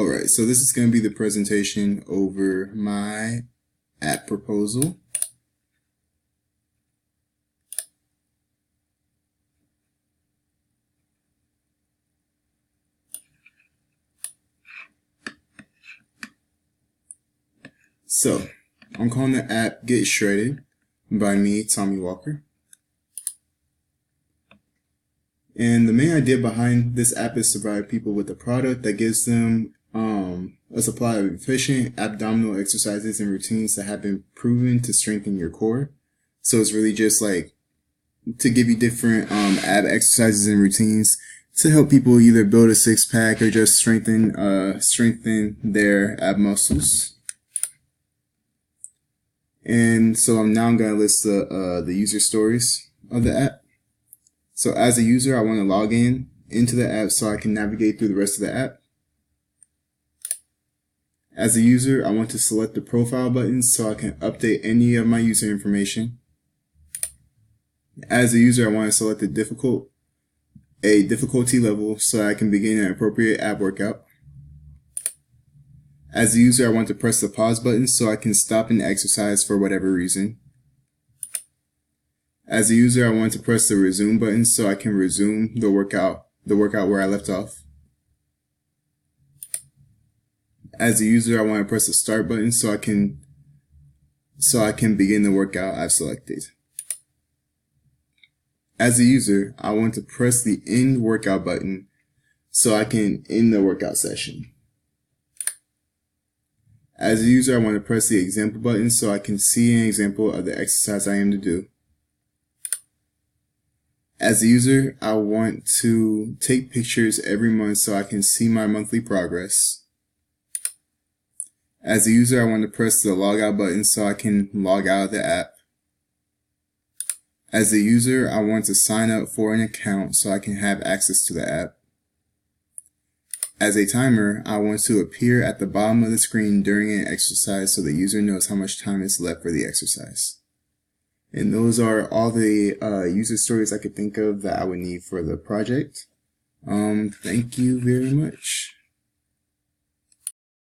Alright, so this is going to be the presentation over my app proposal. So, I'm calling the app Get Shredded by me, Tommy Walker. And the main idea behind this app is to provide people with a product that gives them a supply of efficient abdominal exercises and routines that have been proven to strengthen your core. So it's really just like to give you different ab exercises and routines to help people either build a six-pack or just strengthen their ab muscles. And so I'm going to list the user stories of the app. So as a user, I want to log into the app so I can navigate through the rest of the app. As a user, I want to select the profile button so I can update any of my user information. As a user, I want to select a difficulty level so I can begin an appropriate ab workout. As a user, I want to press the pause button so I can stop an exercise for whatever reason. As a user, I want to press the resume button so I can resume the workout where I left off. As a user, I want to press the start button so I can begin the workout I've selected. As a user, I want to press the end workout button so I can end the workout session. As a user, I want to press the example button so I can see an example of the exercise I am to do. As a user, I want to take pictures every month so I can see my monthly progress. As a user, I want to press the logout button so I can log out of the app. As a user, I want to sign up for an account so I can have access to the app. As a timer, I want to appear at the bottom of the screen during an exercise so the user knows how much time is left for the exercise. And those are all the user stories I could think of that I would need for the project. Thank you very much.